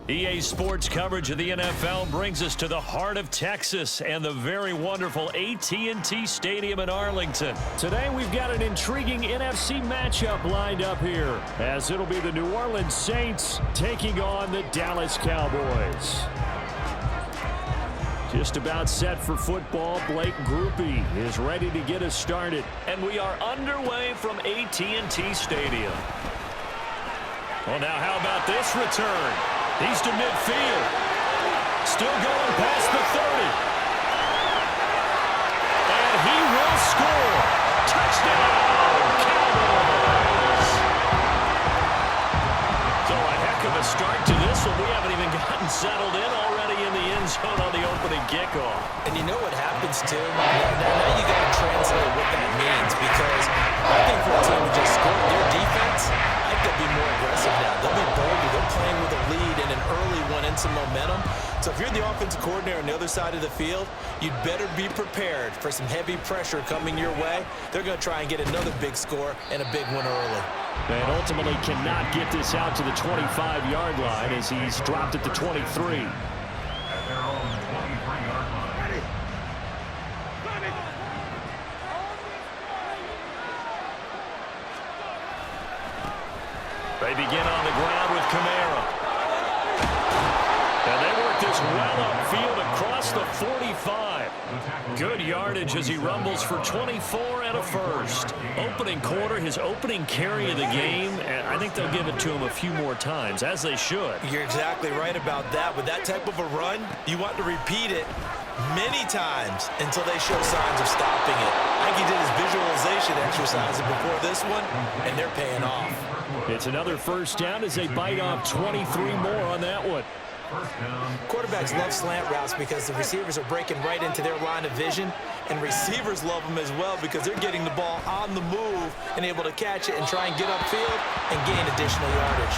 EA Sports coverage of the NFL brings us to the heart of Texas and the very wonderful AT&T Stadium in Arlington. Today we've got an intriguing NFC matchup lined up here, as it'll be the New Orleans Saints taking on the Dallas Cowboys. Just about set for football. Blake Groupie is ready to get us started. And we are underway from AT&T Stadium. Well, now how about this return? He's to midfield. Still going past the 30. And he will score. Touchdown, Cowboys. So a heck of a start to this one. We haven't even gotten settled in already in the end zone on the opening kickoff. And you know what happens, too? Now you got to translate what that means, because I think for a team to just score their defense, I think they'll be more aggressive now. They'll be bolder. They're playing with a lead and an early one and some momentum. So if you're the offensive coordinator on the other side of the field, you'd better be prepared for some heavy pressure coming your way. They're going to try and get another big score and a big one early. And ultimately cannot get this out to the 25-yard line as he's dropped at the 23. They begin on the ground with Kamara. And they work this well upfield across the 45. Good yardage as he rumbles for 24 and a first. Opening quarter, his opening carry of the game, and I think they'll give it to him a few more times, as they should. You're exactly right about that. With that type of a run, you want to repeat it many times until they show signs of stopping it. I think he did his visualization exercises before this one, and they're paying off. It's another first down as they bite off 23 more on that one. Quarterbacks love slant routes because the receivers are breaking right into their line of vision, and receivers love them as well because they're getting the ball on the move and able to catch it and try and get upfield and gain additional yardage.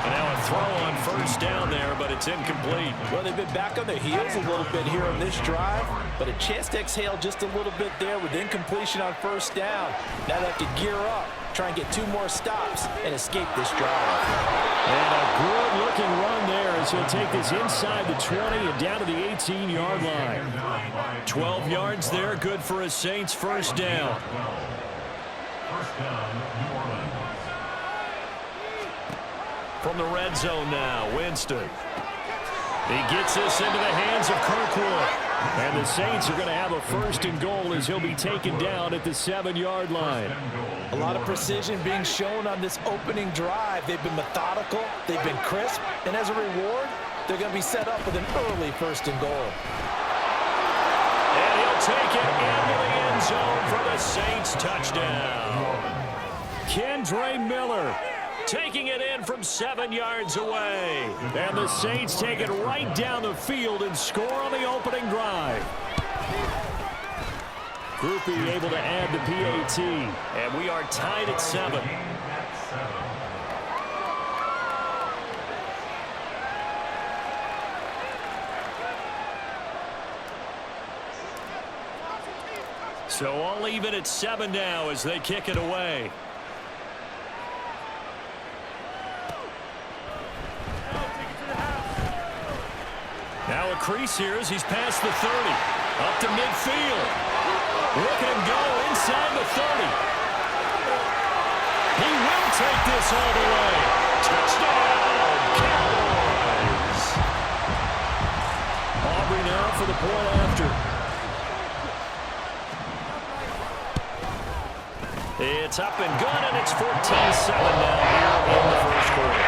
And now a throw on first down there, but it's incomplete. Well, they've been back on their heels a little bit here on this drive, but a chance to exhale just a little bit there with incompletion on first down. Now they have to gear up, try and get 2 more stops and escape this drive. And a good-looking run there as he'll take this inside the 20 and down to the 18-yard line. 12 yards there, good for a Saints first down. From the red zone now, Winston. He gets this into the hands of Kirkwood. And the Saints are going to have a first and goal as he'll be taken down at the 7-yard line. A lot of precision being shown on this opening drive. They've been methodical, they've been crisp, and as a reward, they're going to be set up with an early first and goal. And he'll take it into the end zone for the Saints touchdown. Kendre Miller taking it in from 7 yards away. And the Saints take it right down the field and score on the opening drive. Groupie able to add the PAT. And we are tied at 7. So all even at 7 now as they kick it away. Now a crease here as he's past the 30. Up to midfield. Look at him go inside the 30. He will take this all the way. Touchdown, Cowboys. Aubrey now for the point after. It's up and good, and it's 14-7 now here in the first quarter.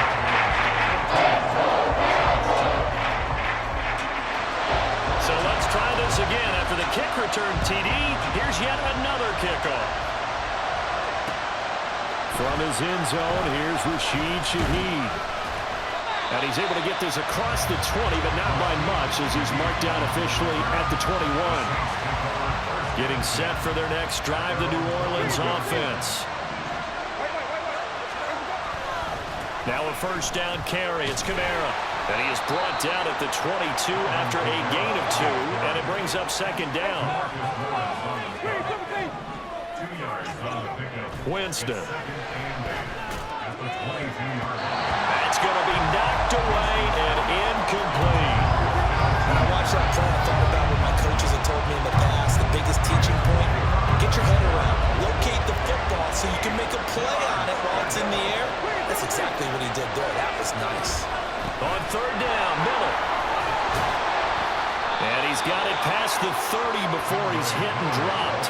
So let's try this again. After the kick return TD, here's yet another kickoff. From his end zone, here's Rashid Shaheed. And he's able to get this across the 20, but not by much as he's marked down officially at the 21. Getting set for their next drive, the New Orleans offense. Now a first down carry. It's Kamara. And he is brought down at the 22 after a gain of 2, and it brings up second down. Winston. That's going to be knocked away and incomplete. When I watched that play, I thought about what my coaches have told me in the past. The biggest teaching point, get your head around. Locate the football so you can make a play on it while it's in the air. That's exactly what he did there. That was nice. On third down, Miller. And he's got it past the 30 before he's hit and dropped.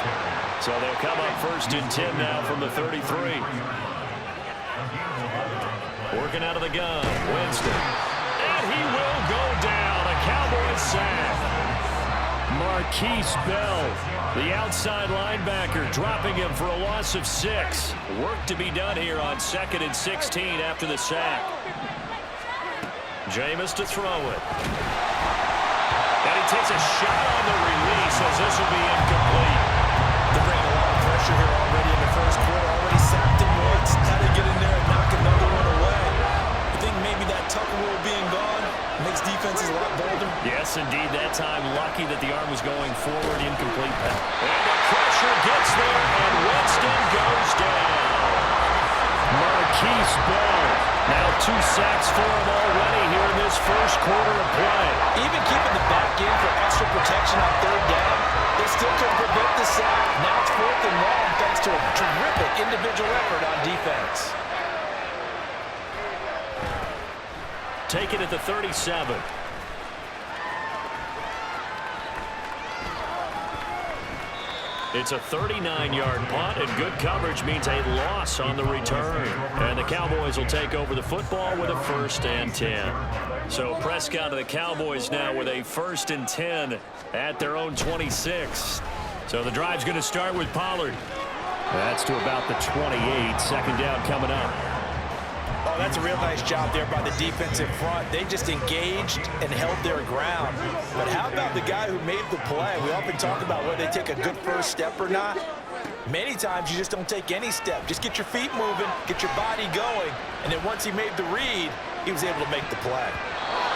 So they'll come up 1st and 10 now from the 33. Working out of the gun, Winston. And he will go down. A Cowboys sack. Marquise Bell, the outside linebacker, dropping him for a loss of 6. Work to be done here on 2nd and 16 after the sack. Jameis to throw it. And he takes a shot on the release as this will be incomplete. They're bringing a lot of pressure here already in the first quarter. Already sacked him once. How to get in there and knock another one away. I think maybe that Tucker rule being gone makes defenses a lot bolder. Yes, indeed. That time, lucky that the arm was going forward. Incomplete pass. And the pressure gets there, and Winston goes down. Marquise Bell. Now 2 sacks for him already here in this first quarter of play. Even keeping the back in for extra protection on third down, they still couldn't prevent the sack. Now it's 4th and long thanks to a terrific individual effort on defense. Take it at the 37. It's a 39-yard punt, and good coverage means a loss on the return. And the Cowboys will take over the football with a 1st and 10. So Prescott of the Cowboys now with a 1st and 10 at their own 26. So the drive's going to start with Pollard. That's to about the 28. 2nd down coming up. Oh, that's a real nice job there by the defensive front. They just engaged and held their ground. But how about the guy who made the play? We often talk about whether they take a good first step or not. Many times you just don't take any step. Just get your feet moving, get your body going, and then once he made the read, he was able to make the play.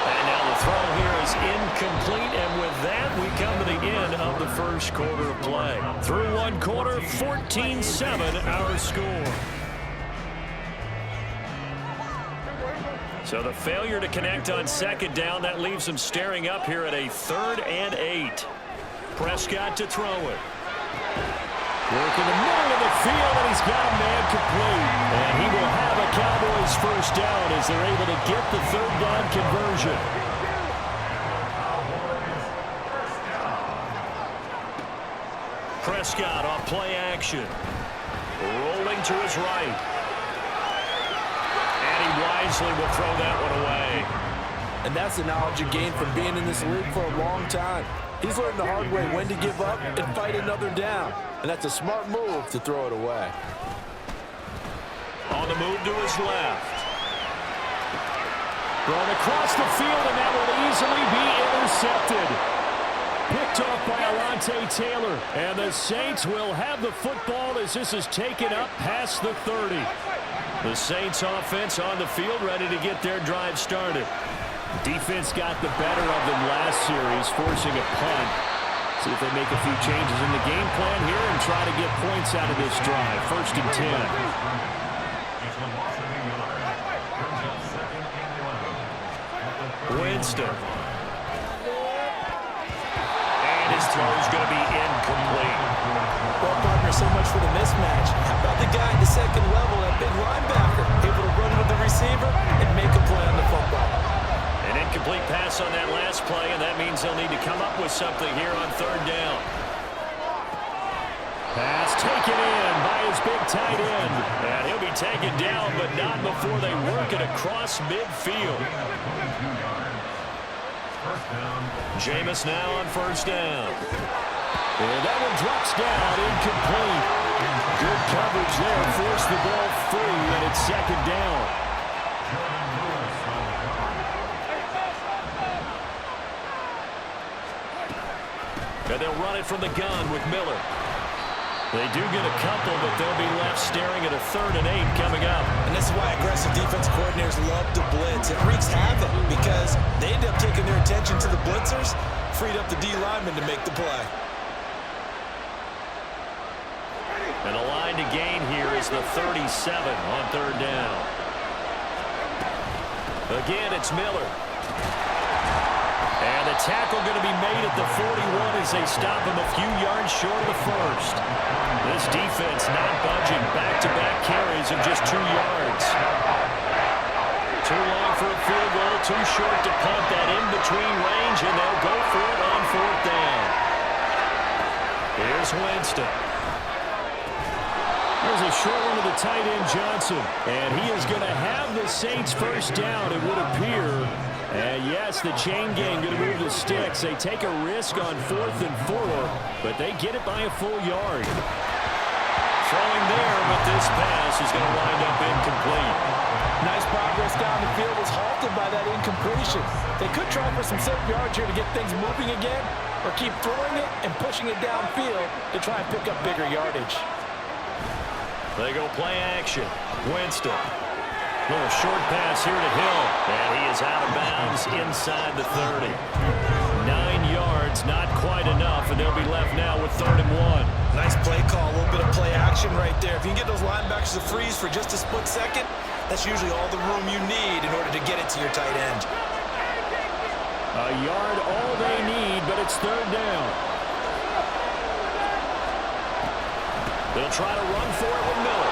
And now the throw here is incomplete, and with that, we come to the end of the first quarter of play. Through one quarter, 14-7 our score. So the failure to connect on 2nd down, that leaves them staring up here at a 3rd and 8. Prescott to throw it. Work in the middle of the field, and he's got a man complete. And he will have a Cowboys 1st down as they're able to get the 3rd down conversion. Prescott off play action. Rolling to his right. Wisely will throw that one away. And that's the knowledge you gain from being in this league for a long time. He's learned the hard way when to give up and fight another down. And that's a smart move to throw it away. On the move to his left. Thrown across the field, and that will easily be intercepted. Picked off by Alontae Taylor. And the Saints will have the football as this is taken up past the 30. The Saints offense on the field, ready to get their drive started. Defense got the better of them last series, forcing a punt. See if they make a few changes in the game plan here and try to get points out of this drive. 1st and 10. Winston. And his throw is going to be incomplete. Well, partner, so much for the mismatch. How about the guy at the 2nd level, that big linebacker, able to run with the receiver and make a play on the football? An incomplete pass on that last play, and that means they'll need to come up with something here on 3rd down. Pass taken in by his big tight end. And he'll be taken down, but not before they work it across midfield. Jameis now on 1st down. And that one drops down, incomplete. Good coverage there, forced the ball free, and it's 2nd down. And they'll run it from the gun with Miller. They do get a couple, but they'll be left staring at a 3rd and 8 coming up. And this is why aggressive defense coordinators love to blitz. It wreaks havoc because they end up taking their attention to the blitzers, freed up the D lineman to make the play. And the line to gain here is the 37 on 3rd down. Again, it's Miller. And the tackle going to be made at the 41 as they stop him a few yards short of the first. This defense not budging. Back-to-back carries of just 2 yards. Too long for a field goal, too short to punt that in-between range, and they'll go for it on 4th down. Here's Winston. There's a short one to the tight end, Johnson. And he is going to have the Saints first down, it would appear. And yes, the chain gang going to move the sticks. They take a risk on 4th and 4, but they get it by a full yard. Throwing there, but this pass is going to wind up incomplete. Nice progress down the field was halted by that incompletion. They could try for some safe yards here to get things moving again, or keep throwing it and pushing it downfield to try and pick up bigger yardage. They go play action. Winston. Little short pass here to Hill. And he is out of bounds inside the 30. 9 yards, not quite enough, and they'll be left now with 3rd and 1. Nice play call, a little bit of play action right there. If you can get those linebackers to freeze for just a split second, that's usually all the room you need in order to get it to your tight end. A yard all they need, but it's 3rd down. They'll try to run for it with Miller.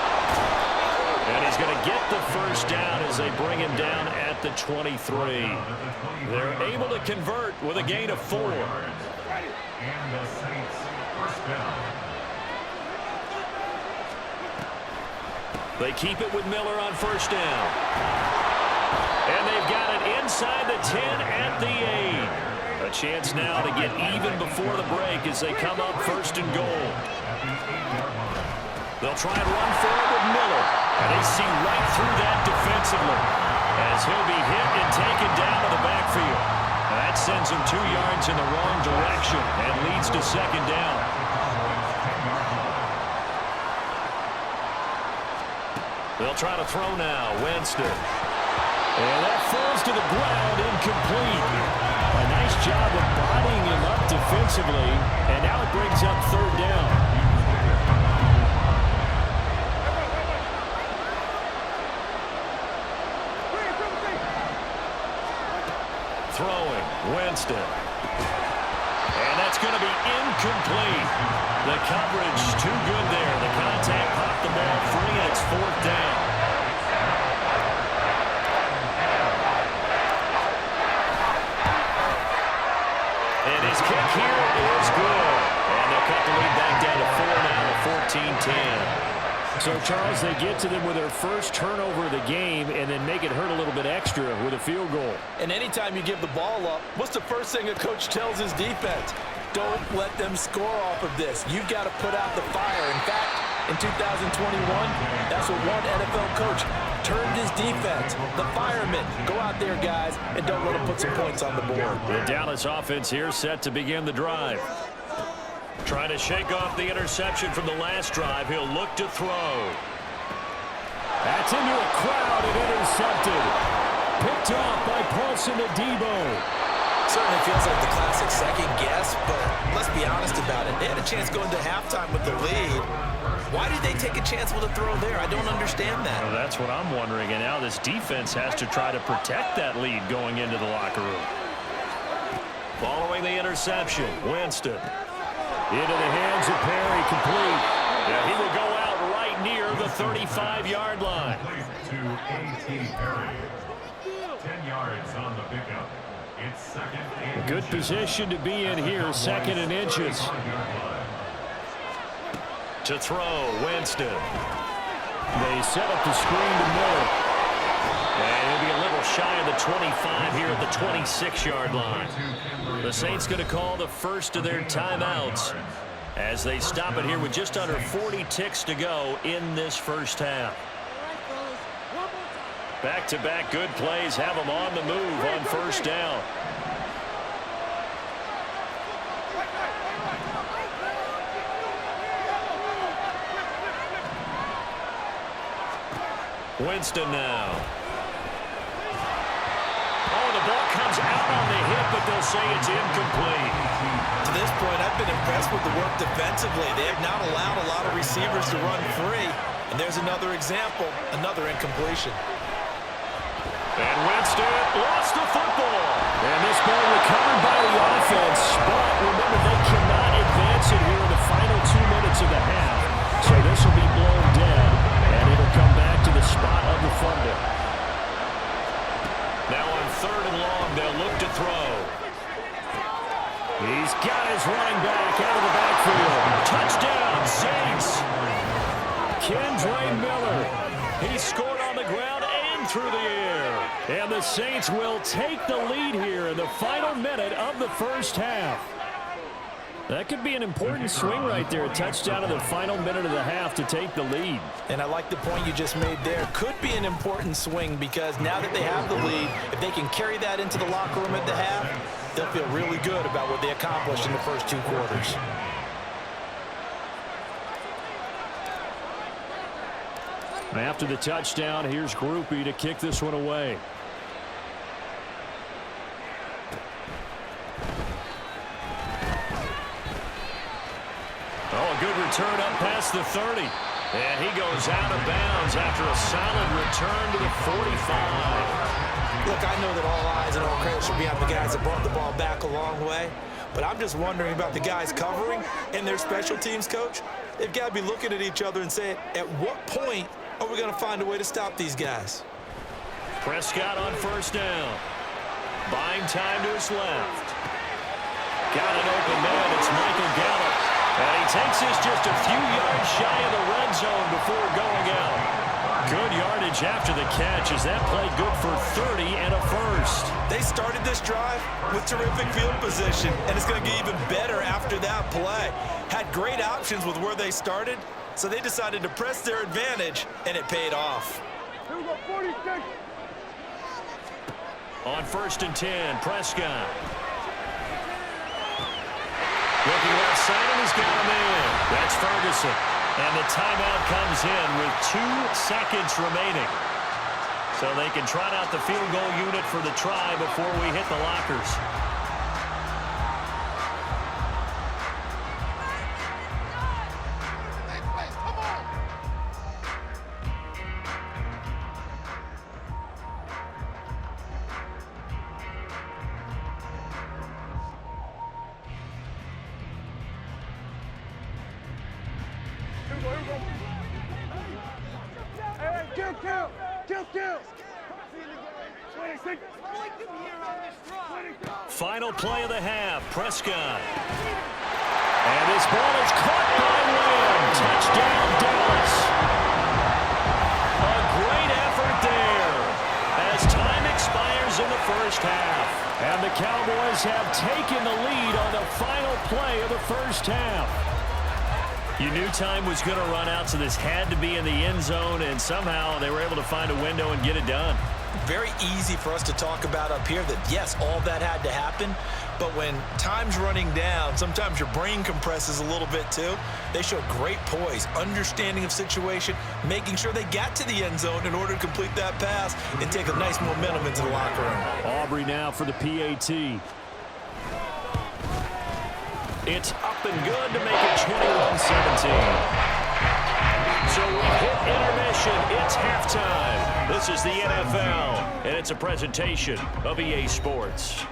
And he's going to get the first down as they bring him down at the 23. They're able to convert with a gain of 4. And the Saints first down. They keep it with Miller on first down. And they've got it inside the 10 at the 8. A chance now to get even before the break as they come up 1st and goal. They'll try and run forward with Miller. And they see right through that defensively as he'll be hit and taken down to the backfield. And that sends him 2 yards in the wrong direction and leads to 2nd down. They'll try to throw now. Winston. And that falls to the ground, incomplete. A nice job of bodying him up defensively. And now it brings up 3rd down. Throwing, Winston. And that's going to be incomplete. The coverage too good there. The contact popped the ball free, and it's 4th down. And his kick here is good. And they'll cut the lead back down to 4 now at 14-10. So, Charles, they get to them with their first turnover of the game and then make it hurt a little bit extra with a field goal. And anytime you give the ball up, what's the first thing a coach tells his defense? Don't let them score off of this. You've got to put out the fire. In fact, in 2021, that's what one NFL coach turned his defense. The firemen. Go out there, guys, and don't let them put some points on the board. The Dallas offense here set to begin the drive. Trying to shake off the interception from the last drive. He'll look to throw. That's into a crowd and intercepted. Picked off by Paulson Adebo. Certainly feels like the classic second guess, but let's be honest about it. They had a chance going to halftime with the lead. Why did they take a chance with a throw there? I don't understand that. Well, that's what I'm wondering. And now this defense has to try to protect that lead going into the locker room. Following the interception, Winston. Into the hands of Perry, complete. Yeah, he will go out right near the 35-yard line. To A.T. Perry. 10 yards on the pickup. It's 2nd and Good position to be in here, 2nd and inches. To throw, Winston. They set up the screen to Miller. And he'll be a little shy of the 25 here at the 26-yard line. The Saints going to call the first of their timeouts as they stop it here with just under 40 ticks to go in this first half. Back-to-back good plays have them on the move on first down. Winston now. Oh, the ball comes out on the hit, but they'll say it's incomplete. To this point, I've been impressed with the work defensively. They have not allowed a lot of receivers to run free. And there's another example, another incompletion. And Winston lost the football. And this ball recovered by the offense, but remember, they cannot advance it here in the final 2 minutes of the half. So this will be blown dead, and it'll come back to the spot of the fumble. Now on 3rd and long, they'll look to throw. He's got his running back out of the backfield. Touchdown, Saints. Kendre Miller. He scored on the ground and through the air. And the Saints will take the lead here in the final minute of the first half. That could be an important swing right there. A touchdown in the final minute of the half to take the lead. And I like the point you just made there. Could be an important swing because now that they have the lead, if they can carry that into the locker room at the half, they'll feel really good about what they accomplished in the first 2 quarters. After the touchdown, here's Groupie to kick this one away. Oh, a good return up past the 30. And he goes out of bounds after a solid return to the 45. Look, I know that all eyes and all credit should be on the guys that brought the ball back a long way, but I'm just wondering about the guys covering and their special teams coach. They've got to be looking at each other and saying, at what point are we going to find a way to stop these guys? Prescott on 1st down. Buying time to his left. Got an open man. It's Michael Gallup. And he takes this just a few yards shy of the red zone before going out. Good yardage after the catch as that play good for 30 and a first. They started this drive with terrific field position, and it's going to get even better after that play. Had great options with where they started, so they decided to press their advantage, and it paid off. On 1st and 10, Prescott. Looking left side, and he's got him in. That's Ferguson. And the timeout comes in with 2 seconds remaining. So they can trot out the field goal unit for the try before we hit the lockers. Final play of the half, Prescott. And this ball is caught by Lamb. Touchdown, Dallas. A great effort there as time expires in the first half. And the Cowboys have taken the lead on the final play of the first half. You knew time was going to run out, so this had to be in the end zone, and somehow they were able to find a window and get it done. Very easy for us to talk about up here that, yes, all that had to happen, but when time's running down, sometimes your brain compresses a little bit too. They showed great poise, understanding of situation, making sure they got to the end zone in order to complete that pass and take a nice momentum into the locker room. Aubrey now for the PAT. It's up and good to make it 21-17. So we hit intermission. It's halftime. This is the NFL, and it's a presentation of EA Sports.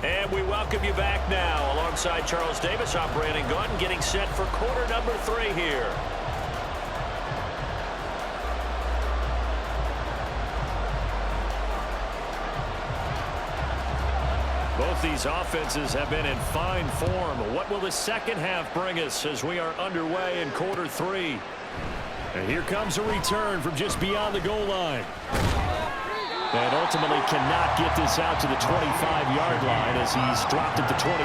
And we welcome you back now. Alongside Charles Davis, I'm Brandon Gaudin, getting set for quarter number 3 here. Both these offenses have been in fine form. What will the second half bring us as we are underway in quarter 3? And here comes a return from just beyond the goal line. And ultimately cannot get this out to the 25-yard line as he's dropped at the 23.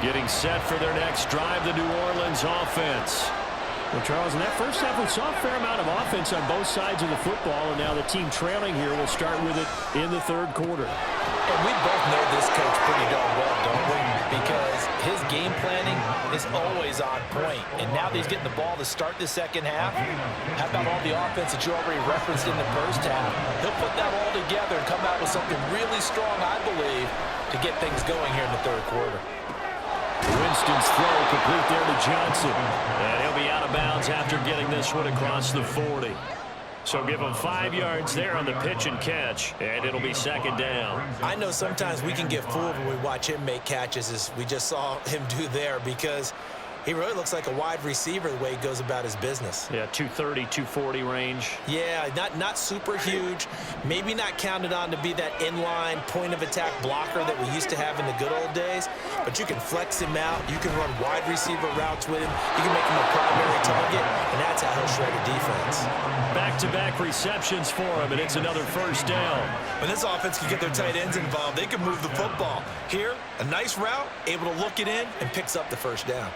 Getting set for their next drive, the New Orleans offense. Well, Charles, in that first half, we saw a fair amount of offense on both sides of the football, and now the team trailing here will start with it in the third quarter. And we both know this coach pretty darn well, don't we? Because his game planning is always on point. And now that he's getting the ball to start the second half, how about all the offense that you already referenced in the first half? He'll put that all together and come out with something really strong, I believe, to get things going here in the third quarter. Winston's throw complete there to Johnson. And he'll be out of bounds after getting this one across the 40. So give him 5 yards there on the pitch and catch, and it'll be second down. I know sometimes we can get fooled when we watch him make catches, as we just saw him do there, because he really looks like a wide receiver the way he goes about his business. Yeah, 230, 240 range. Yeah, not super huge. Maybe not counted on to be that inline point-of-attack blocker that we used to have in the good old days. But you can flex him out. You can run wide receiver routes with him. You can make him a primary target, and that's how he'll shred a defense. Back-to-back receptions for him, and it's another first down. When this offense can get their tight ends involved, they can move the football. Here, a nice route, able to look it in, and picks up the first down.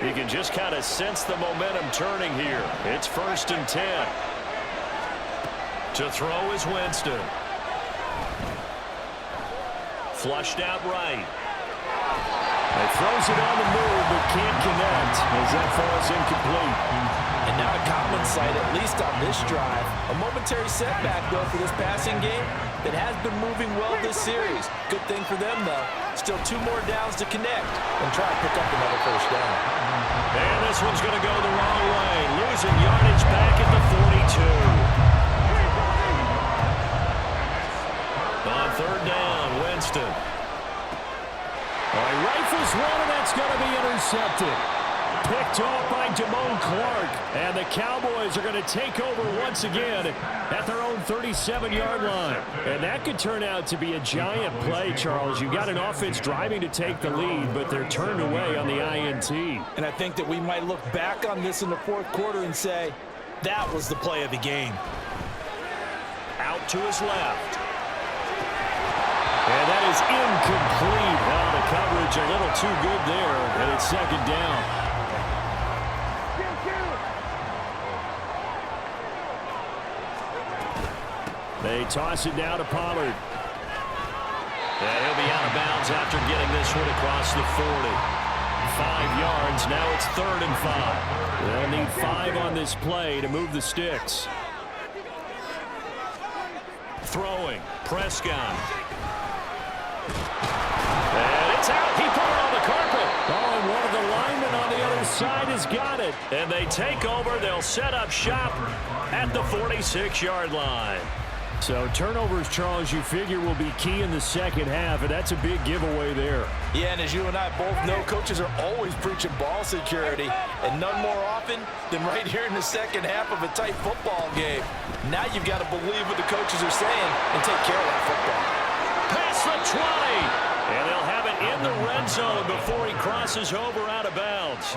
You can just kind of sense the momentum turning here. It's 1st and 10. To throw is Winston. Flushed out right. He throws it on the move, but can't connect as that falls incomplete. And now a common sight, at least on this drive. A momentary setback, though, for this passing game that has been moving well this series. Good thing for them, though. Still 2 more downs to connect and try to pick up another first down. And this one's going to go the wrong way. Losing yardage back at the 42. On 3rd down, Winston. He rifles one, and that's going to be intercepted. Picked off by Damone Clark, and the Cowboys are going to take over once again at their own 37-yard line. And that could turn out to be a giant play, Charles. You've got an offense driving to take the lead, but they're turned away on the INT. And I think that we might look back on this in the 4th quarter and say, that was the play of the game. Out to his left. And that is incomplete. Well, the coverage a little too good there, and it's 2nd down. They toss it down to Pollard. Yeah, he'll be out of bounds after getting this one across the 40. 5 yards. Now it's 3rd and 5. They'll need 5 on this play to move the sticks. Throwing. Prescott. And it's out. He put it on the carpet. Oh, and one of the linemen on the other side has got it. And they take over. They'll set up shop at the 46-yard line. So turnovers, Charles, you figure will be key in the second half, and that's a big giveaway there. Yeah, and as you and I both know, coaches are always preaching ball security, and none more often than right here in the second half of a tight football game. Now you've got to believe what the coaches are saying and take care of that football. Past the 20, and they'll have it in the red zone before he crosses over out of bounds.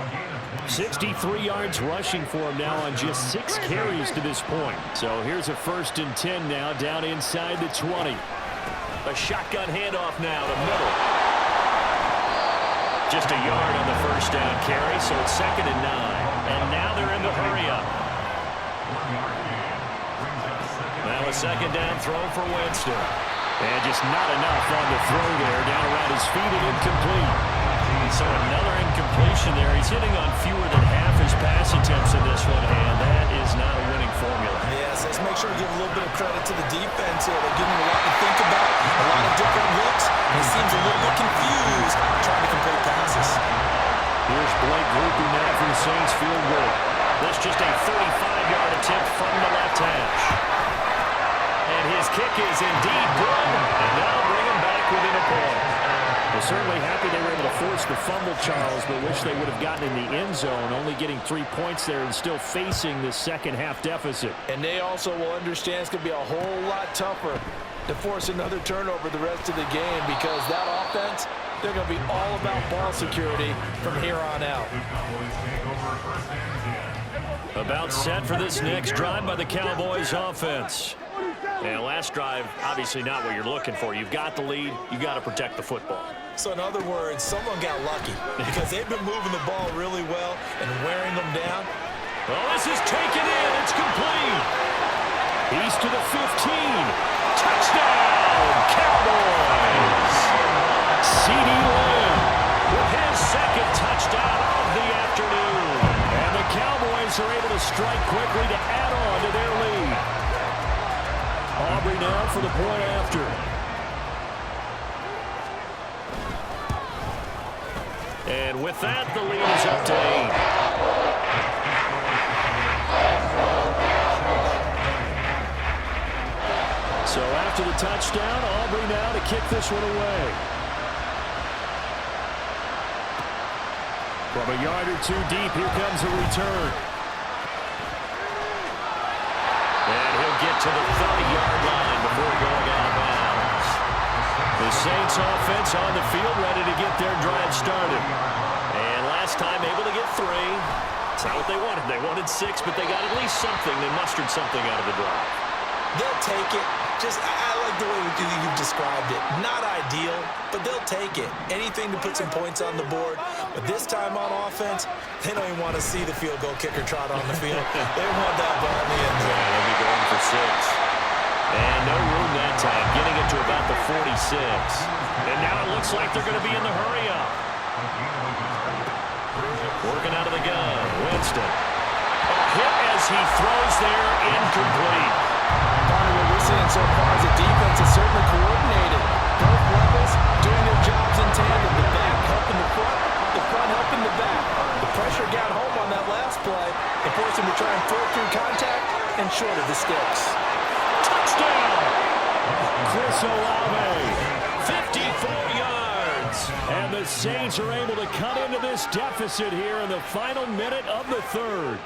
63 yards rushing for him now on just 6 carries to this point. So here's a 1st and 10 now down inside the 20. A shotgun handoff now to middle. Just a yard on the 1st down carry, so it's 2nd and 9. And now they're in the hurry up. Now a 2nd down throw for Winston. And just not enough on the throw there. Down around his feet and incomplete. So another incompletion there. He's hitting on fewer than half his pass attempts in this one, and that is not a winning formula. Yes, let's make sure we give a little bit of credit to the defense here. They're giving him a lot to think about, a lot of different looks, and he seems a little bit confused trying to complete passes. Here's Blake grouping now for the Saints field goal. This just a 35-yard attempt from the left hash. And his kick is indeed good, and now bring him back within a point. Well, certainly happy they were able to force the fumble, Charles, but wish they would have gotten in the end zone, only getting 3 points there and still facing the second half deficit. And they also will understand it's going to be a whole lot tougher to force another turnover the rest of the game, because that offense, they're going to be all about ball security from here on out. About set for this next drive by the Cowboys offense. And last drive, obviously not what you're looking for. You've got the lead. You've got to protect the football. So in other words, someone got lucky because they've been moving the ball really well and wearing them down. Well, this is taken in. It's complete. He's to the 15. Touchdown, Cowboys. CeeDee Lamb With his second touchdown of the afternoon. And the Cowboys are able to strike quickly to add on to their lead. Aubrey now for the point after. And with that, the lead is up to 8. So after the touchdown, Aubrey now to kick this one away. From a yard or two deep, here comes a return. And he'll get to the 30-yard line before going out of bounds. The Saints offense on the field ready to get their drive started. And last time able to get 3. It's not what they wanted. They wanted 6, but they got at least something. They mustered something out of the drive. They'll take it. I like the way you've described it. Not ideal, but they'll take it. Anything to put some points on the board. But this time on offense, they don't even want to see the field goal kicker trot on the field. They want that ball in the end zone. Yeah, they'll be going for 6. And no room that time, getting it to about the 46. And now it looks like they're going to be in the hurry-up. Working out of the gun, Winston. A hit as he throws there, incomplete. What we're seeing so far is the defense is certainly coordinated. Both levels doing their jobs in tandem. The back helping the front helping the back. The pressure got home on that last play. They forced him to try and throw through contact and short of the sticks. Touchdown! Chris Olave. 54 yards. And the Saints are able to cut into this deficit here in the final minute of the third.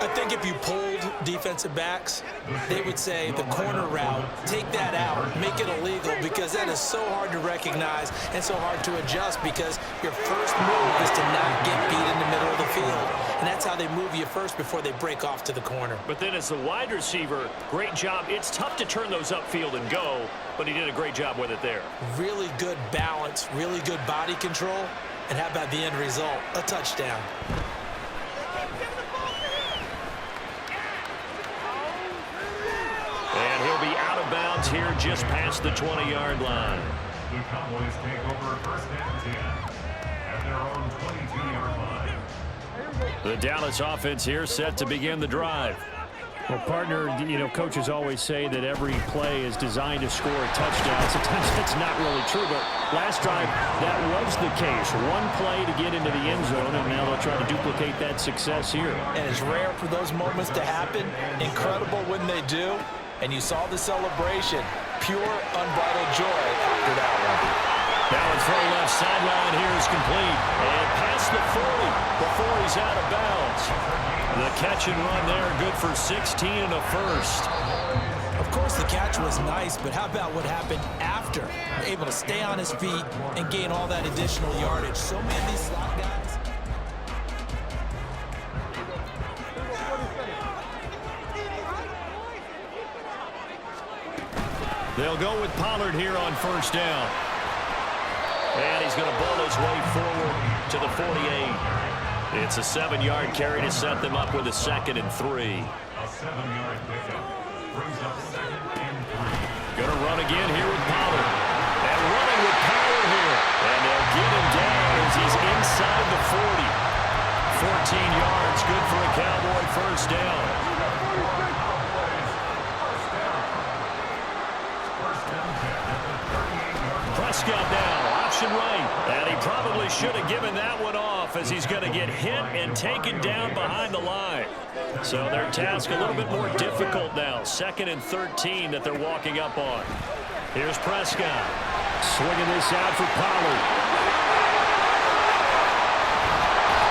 I think if you polled defensive backs, they would say the corner route, take that out, make it illegal, because that is so hard to recognize and so hard to adjust, because your first move is to not get beat in the middle of the field. And that's how they move you first before they break off to the corner. But then as the wide receiver, great job. It's tough to turn those upfield and go, but he did a great job with it there. Really good balance, really good body control. And how about the end result? A touchdown. And he'll be out of bounds here just past the 20-yard line. The Cowboys take over first and 10 at their own 22-yard line. The Dallas offense here set to begin the drive. Well, partner, coaches always say that every play is designed to score a touchdown. Sometimes that's not really true, but last drive, that was the case. One play to get into the end zone, and now they'll try to duplicate that success here. And it's rare for those moments to happen. Incredible when they do. And you saw the celebration. Pure, unbridled joy after that one. Now in front left sideline here is complete. And past the 40 before he's out of bounds. The catch and run there, good for 16 and a first. Of course, the catch was nice, but how about what happened after? Able to stay on his feet and gain all that additional yardage. So many of these slot guys. They'll go with Pollard here on first down. And he's going to ball his way forward to the 48. It's a 7-yard carry to set them up with a 2nd and 3. A 7-yard pickup brings up 2nd and 3. Going to run again here with Pollard. And running with power here. And they'll get him down as he's inside the 40. 14 yards, good for a Cowboy first down. Prescott now, option right. And he probably should have given that one off as he's going to get hit and taken down behind the line. So their task a little bit more difficult now. 2nd and 13 that they're walking up on. Here's Prescott. Swinging this out for Pollard.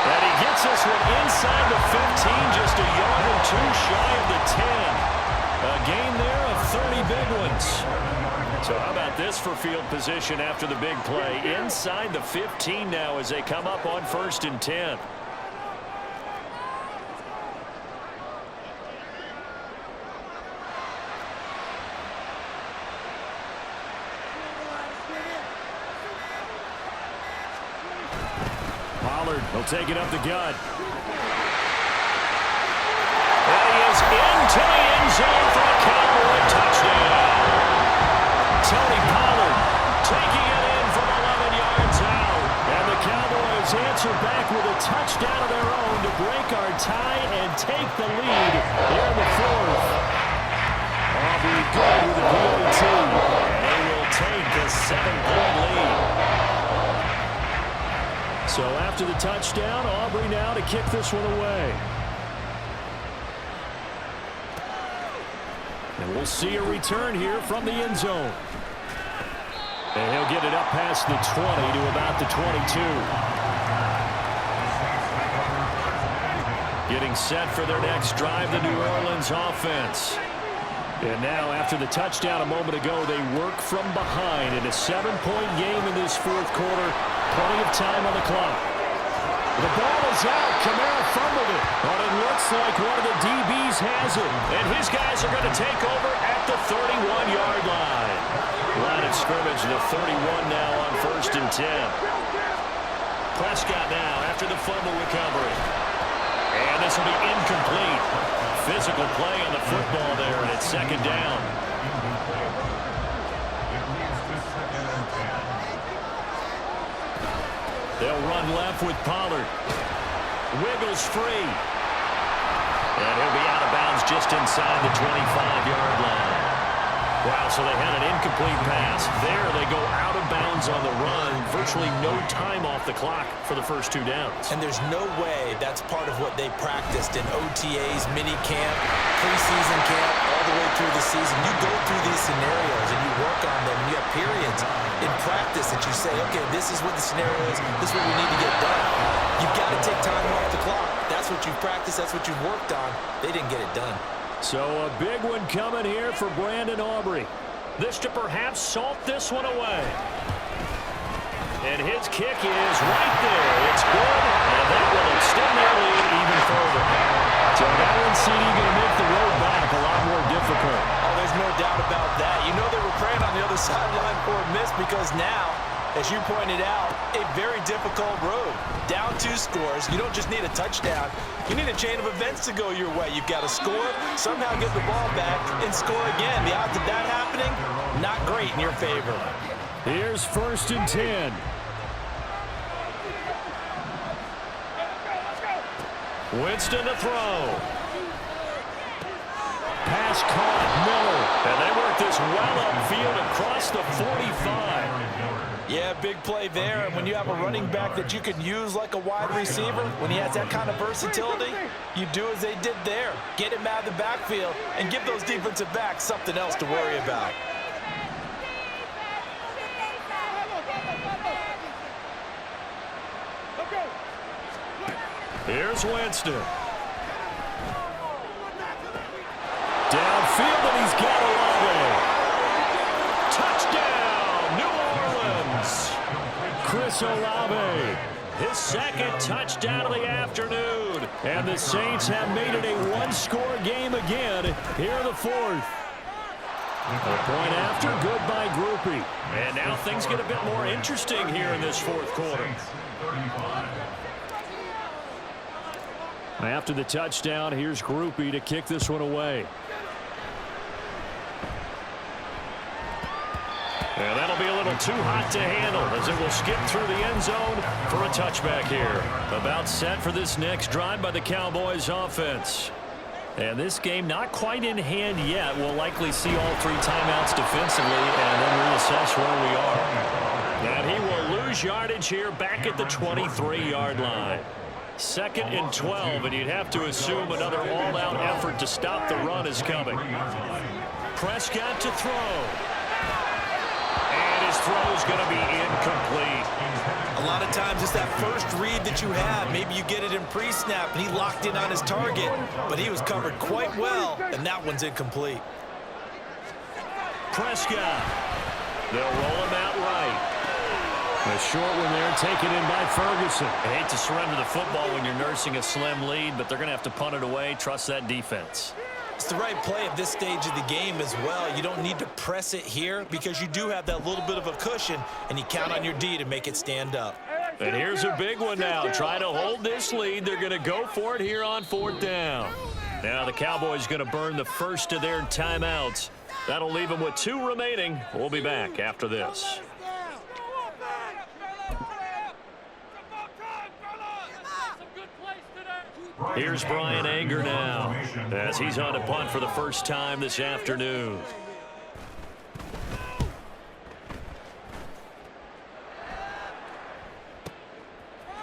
And he gets this one inside the 15, just a yard or two shy of the 10. A gain there of 30 big ones. So how about this for field position after the big play? Inside the 15 now as they come up on 1st and 10. Pollard. He'll take it up the gut. And he is into the end zone for a Cowboy touchdown. Tony Pollard taking it in from 11 yards out. And the Cowboys answer back with a touchdown of their own to break our tie and take the lead here in the fourth. Aubrey good with the PAT. And they will take a 7-point lead. So after the touchdown, Aubrey now to kick this one away. And we'll see a return here from the end zone. And he'll get it up past the 20 to about the 22. Getting set for their next drive, the New Orleans offense. And now, after the touchdown a moment ago, they work from behind in a 7-point game in this fourth quarter. Plenty of time on the clock. The ball is out. Kamara fumbled it. But it looks like one of the DBs has it. And his guys are going to take over at the 31-yard line. Line of scrimmage, the 31 now on 1st and 10. Prescott now after the fumble recovery. And this will be incomplete. Physical play on the football there, and it's 2nd down. They'll run left with Pollard. Wiggles free. And he'll be out of bounds just inside the 25-yard line. Wow, so they had an incomplete pass. There they go out of bounds on the run. Virtually no time off the clock for the first 2 downs. And there's no way that's part of what they practiced in OTAs, mini camp, preseason camp, all the way through the season. You go through these scenarios and you work on them. You have periods in practice that you say, okay, this is what the scenario is. This is what we need to get done. You've got to take time off the clock. That's what you've practiced. That's what you've worked on. They didn't get it done. So a big one coming here for Brandon Aubrey. This to perhaps salt this one away. And his kick is right there. It's good, and that will extend their lead even further. So that one, CD, going to make the road back a lot more difficult. Oh, there's no doubt about that. You know they were praying on the other sideline for a miss because now, as you pointed out, a very difficult road. Down 2 scores. You don't just need a touchdown. You need a chain of events to go your way. You've got to score, somehow get the ball back, and score again. The odds of that happening, not great in your favor. Here's 1st and 10. Winston to throw. Pass caught, Miller. And they work this well upfield across the 45. Yeah, big play there. And when you have a running back that you can use like a wide receiver, when he has that kind of versatility, you do as they did there. Get him out of the backfield and give those defensive backs something else to worry about. Here's Winston. Downfield, and he's got Olave. Touchdown, New Orleans. Chris Olave. His 2nd touchdown of the afternoon. And the Saints have made it a 1-score game again here in the fourth. A point after, good by Groupie. And now things get a bit more interesting here in this fourth quarter. After the touchdown, here's Groupie to kick this one away. And that'll be a little too hot to handle as it will skip through the end zone for a touchback here. About set for this next drive by the Cowboys offense. And this game not quite in hand yet. We'll likely see all 3 timeouts defensively and then reassess where we are. And he will lose yardage here back at the 23-yard line. 2nd and 12, and you'd have to assume another all-out effort to stop the run is coming. Prescott to throw. And his throw is going to be incomplete. A lot of times it's that first read that you have. Maybe you get it in pre-snap, and he locked in on his target, but he was covered quite well, and that one's incomplete. Prescott. They'll roll him out right. A short one there, taken in by Ferguson. I hate to surrender the football when you're nursing a slim lead, but they're going to have to punt it away. Trust that defense. It's the right play at this stage of the game as well. You don't need to press it here because you do have that little bit of a cushion, and you count on your D to make it stand up. And here's a big one now. Trying to hold this lead. They're going to go for it here on 4th down. Now the Cowboys going to burn the first of their timeouts. That'll leave them with 2 remaining. We'll be back after this. Here's Brian Anger now as he's on to punt for the first time this afternoon.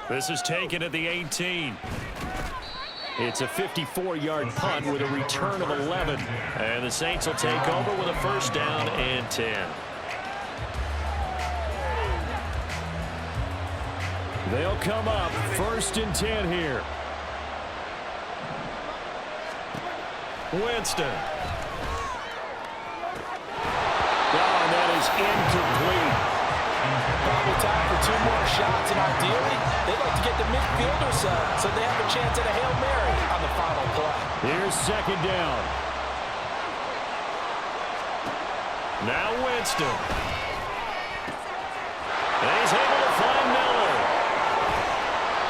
This is taken at the 18. It's a 54-yard punt with a return of 11. And the Saints will take over with a first down and 10. They'll come up 1st and 10 here. Winston. Oh, that is incomplete. Probably time for 2 more shots, and ideally, they'd like to get the midfielder side so they have a chance at a Hail Mary on the final play. Here's 2nd down. Now Winston. And he's able to find Miller.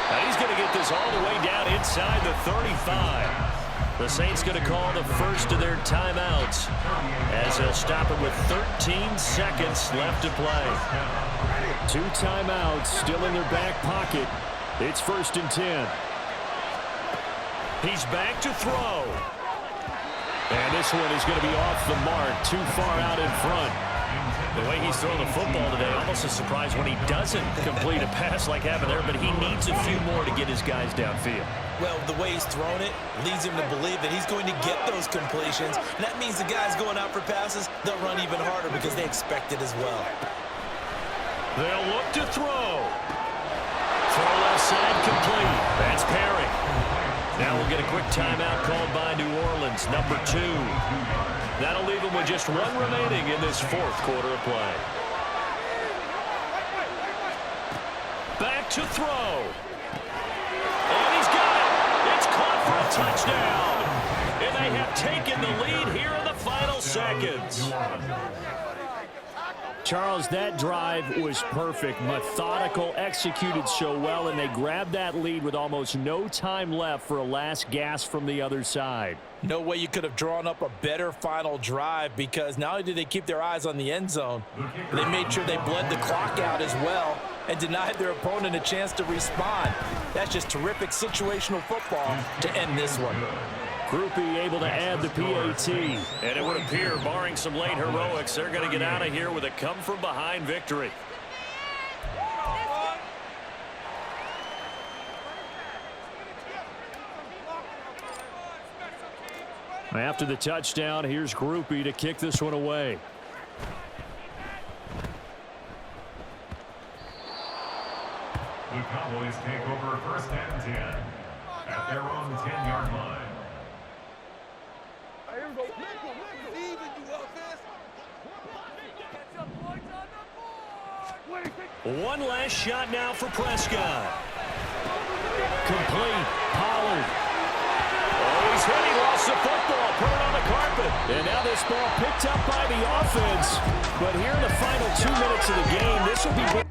Now he's going to get this all the way down inside the 35. The Saints going to call the first of their timeouts as they'll stop it with 13 seconds left to play. 2 timeouts still in their back pocket. It's 1st and 10. He's back to throw. And this one is going to be off the mark, too far out in front. The way he's throwing the football today, almost a surprise when he doesn't complete a pass like happened there, but he needs a few more to get his guys downfield. Well, the way he's thrown it leads him to believe that he's going to get those completions. And that means the guys going out for passes, they'll run even harder because they expect it as well. They'll look to throw. Throw left side complete. That's Perry. Now we'll get a quick timeout called by New Orleans, number 2. That'll leave them with just 1 remaining in this 4th quarter of play. Back to throw. And he's got it. It's caught for a touchdown. And they have taken the lead here in the final seconds. Charles, that drive was perfect, methodical, executed so well, and they grabbed that lead with almost no time left for a last gasp from the other side. No way you could have drawn up a better final drive, because not only did they keep their eyes on the end zone, they made sure they bled the clock out as well and denied their opponent a chance to respond. That's just terrific situational football to end this one. Groupie able to add the PAT. And it would appear, barring some late heroics, they're going to get out of here with a come-from-behind victory. After the touchdown, here's Groupie to kick this one away. The Cowboys take over 1st and 10 at their own 10-yard line. One last shot now for Prescott. Complete. Pollard. Oh, he's hit. He lost the football. Put it on the carpet. And now this ball picked up by the offense. But here in the final 2 minutes of the game, this will be...